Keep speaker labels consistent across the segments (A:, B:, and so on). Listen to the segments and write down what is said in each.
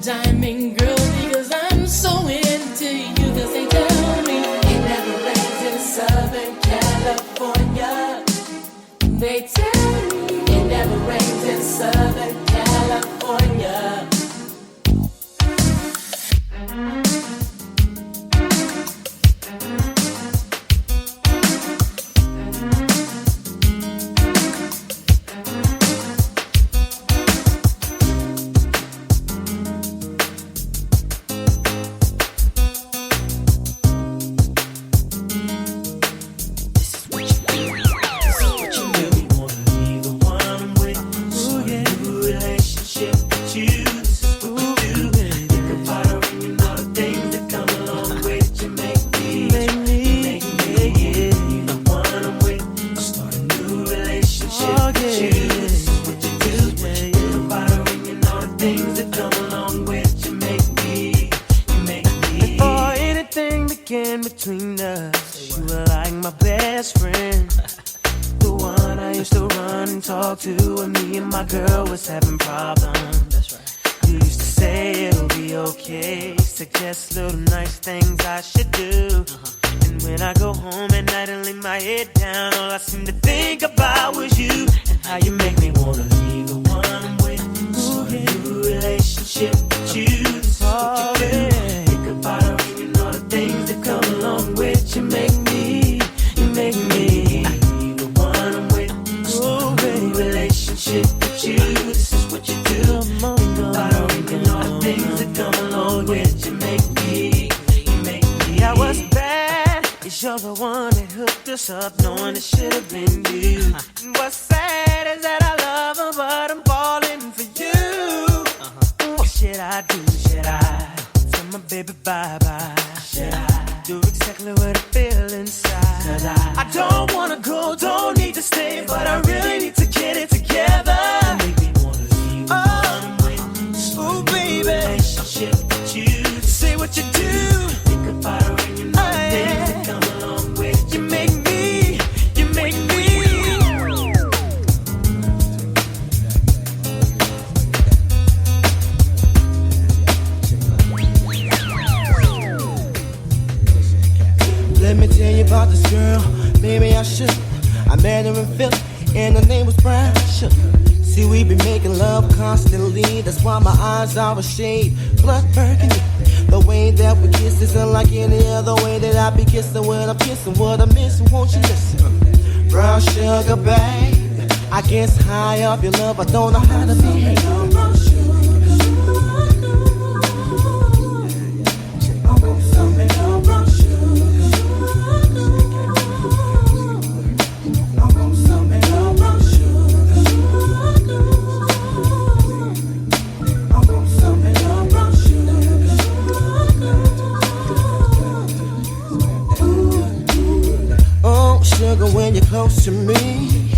A: diamond girl because I'm so into you. Cause they tell me it never rains in Southern California. They tell me it never rains in Southern California.
B: Between us, you were like my best friend, the one I used to run and talk to when me and my girl was having problems. That's right. You used to say it'll be okay, suggest little nice things I should do. And when I go home at night and lay my head down, all I seem to think about was you and how you make me wanna leave the one I'm with. Start a new relationship with you. This is what you do. Think about her and you know the things that come along with you. You make me the one I'm with. Start a new relationship with you. This is what you do. Think about her and you know the things that come along with you. You make me. I was bad. Cause you're the one that hooked us up, knowing it should have been you. And what's sad is that I love her, but I'm falling for you. What should I do? Should I tell my baby bye-bye? Should I do exactly what I feel inside? Cause I don't wanna go, don't need to stay, but I really need to get it together. Make me wanna leave one with. Ooh, baby, relationship with you. Say what you do. Think about her and you know the things that come along with. You make me. Let me tell you about this girl, maybe I should. I met her in Philly, and her name was Brown Sugar. See, we be making love constantly, that's why my eyes are a shade blood burgundy. The way that we kiss isn't like any other way that I be kissing when I'm kissing. What I'm missing, won't you listen? Brown sugar, babe, I guess high off your love, I don't know how to behave. Sugar, when you're close to me,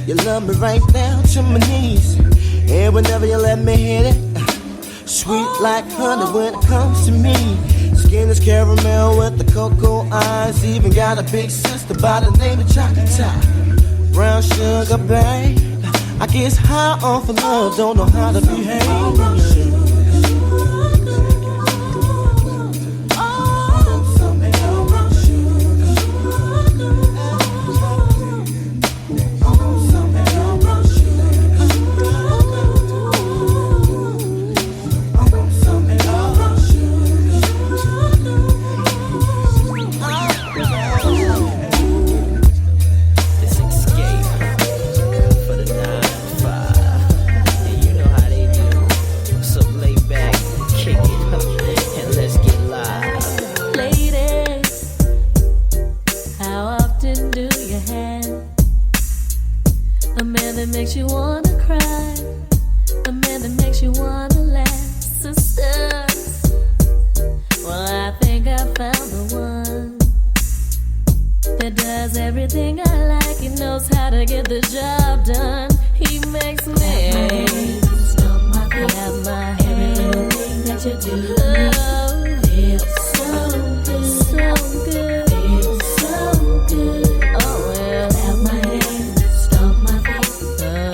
B: you love me right down to my knees. And whenever you let me hit it, sweet like honey when it comes to me. Skin is caramel with the cocoa eyes. Even got a big sister by the name of Chocolate Top. Brown sugar, babe, I guess high off of love, don't know how to behave.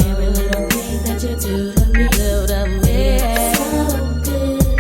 A: Every little thing that you do to me, so good.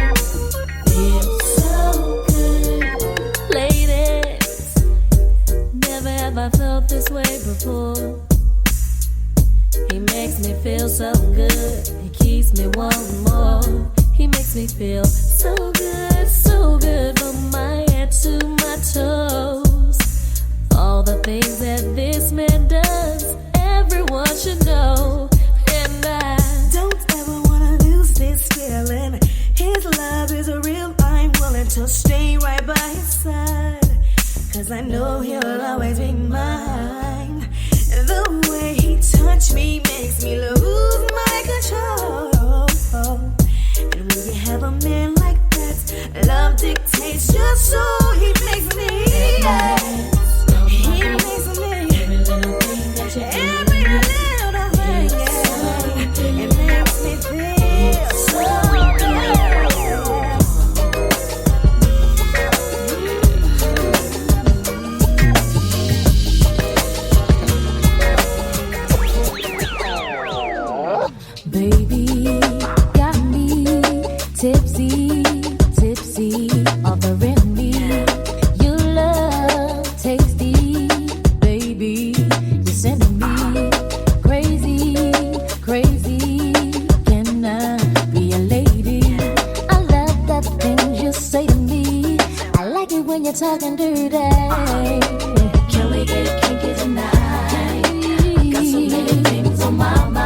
C: 'cause I know he'll always be mine. The way he touched me makes me lose my control. And when you have a man like that, love dictates your soul. He makes me, he makes me, every little thing, it makes me feel so
A: Baby, got me tipsy, offering me your love, tasty. Baby, you're sending me crazy. Can I be a lady? I love the things you say to me. I like it when you're talking dirty. Can we get kinky tonight? Got so many things on my mind.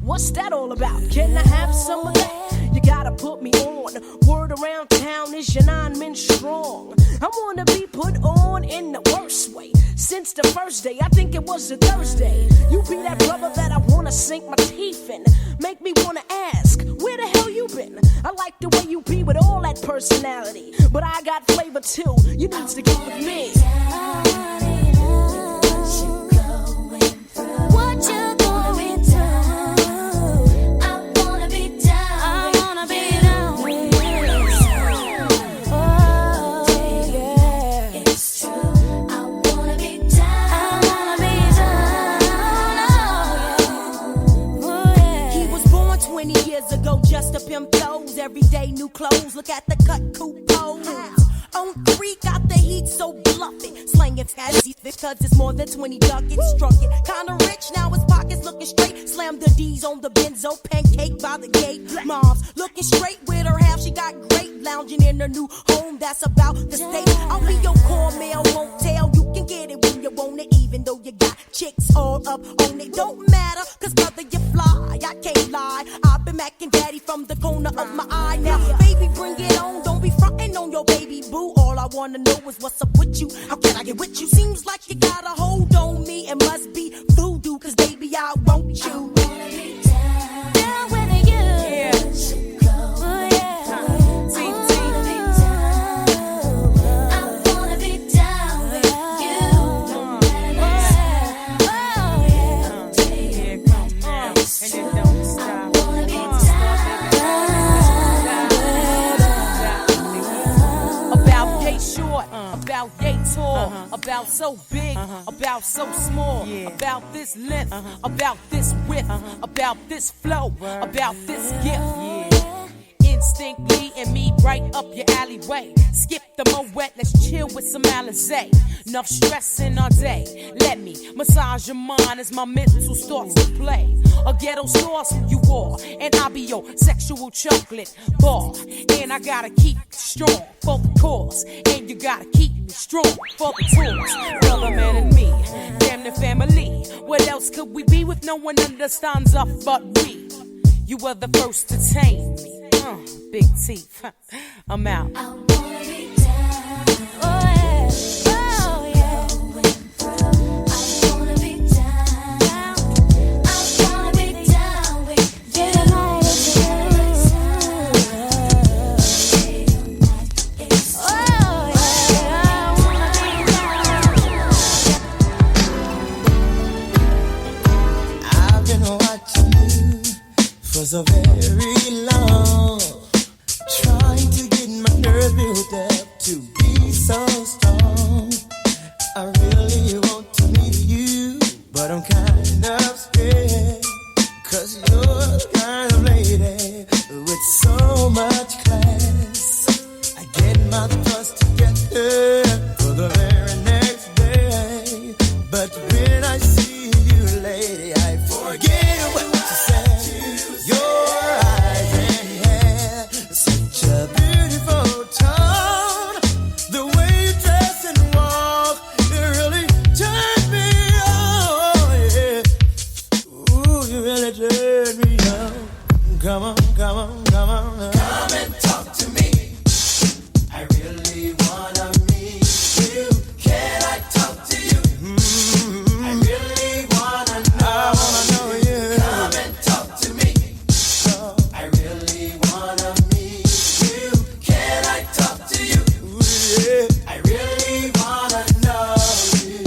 B: What's that all about? Can I have some of that? You gotta put me on. Word around town is your 9 men strong. I wanna be put on in the worst way. Since the first day, I think it was a Thursday. You be that brother that I wanna sink my teeth in. Make me wanna ask, where the hell you been? I like the way you be with all that personality. But I got flavor too, you need to get with me.
C: What you going through? I wanna be down. I wanna be down with you. Oh yeah, it's true. I wanna be down. I wanna be down. Oh yeah.
D: He was born 20 years ago, just a pimp flows. Every day new clothes. Look at the cut, cool pose. On 3, got the heat, so bluff it. Slanging fancy because it's more than 20 ducats. Struck it, kinda rich, now his pockets looking straight. Slam the D's on the benzo, pancake by the gate. Mom's looking straight with her half, she got great. Lounging in her new home, that's about the state. I'll be your core mail, won't tell. You can get it when you want it, even though you got chicks all up on it. Don't matter, cause brother, you fly, I can't lie. I've been smacking daddy from the corner of my eye. Now, baby, bring it on. Don't be frontin' on your baby boo. All I wanna know is what's up with you. How can I get with you? Seems like you got a hold on me. It must be voodoo, cause baby, I want you.
C: Down with you.
D: Yeah.
C: Oh, yeah. I wanna be down with you. No matter what. Oh, yeah.
D: Here, come now, and then don't stop.
C: I wanna be down.
D: About yay short, about yay tall, about so big, about so small, about this length, about this width, about this flow, about this gift. Instantly and me right up your alleyway. Skip the Moet, let's chill with some Alizé. Enough stressing all day. Let me massage your mind as my mental starts to play. A ghetto sauce you are, and I'll be your sexual chocolate bar. And I gotta keep strong for the cause, and you gotta keep me strong for the tours. Brother, man, and me, damn the family. What else could we be with no one understands us but we? You were the first to tame me. Big teeth. I'm out.
C: I wanna be down. Oh, yeah. Oh, yeah. I wanna be down. I wanna be down with you. Oh, yeah. I wanna be down.
E: I've been watching you for so very long, trying to get my nerves built up to be so strong. I really want to meet you, but I'm kind of scared, 'cause you're the kind of lady with so much class. I get my thoughts together for the very next day, but when I see you, lady, I forget what you said. Your eyes and hair, such a beautiful tone. The way you dress and walk, it really turned me on, yeah. Ooh, you really turned me on. Come on, come on, come on. Come and talk to me. I really wanna meet you. Can I talk to you? I really wanna know. I wanna know you. Come and talk to me. I really wanna meet you. Can I talk to you? I really wanna know you.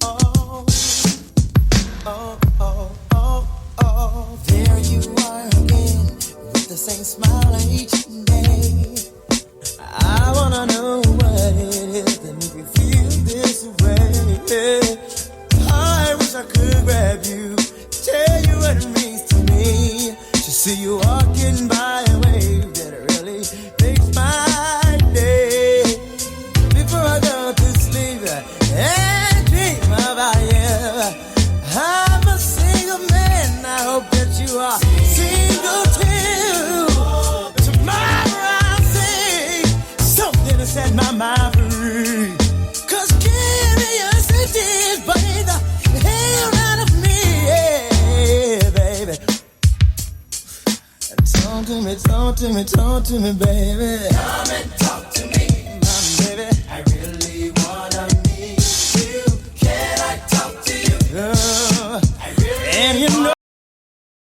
E: Oh, oh, oh, oh, oh. There you are again, with the same smile each day. I wanna know what it is that makes me feel this way. I wish I could grab you, tell you what it means to me, to see you walking by a wave that really makes my day. Before I go to sleep and dream about you, I'm a single man, I hope that you are single too. Tomorrow I'll say something to set my mind free, 'cause curiosity is burning the hell out of me, yeah, baby. Talk to me, talk to me, talk to me, baby. Come and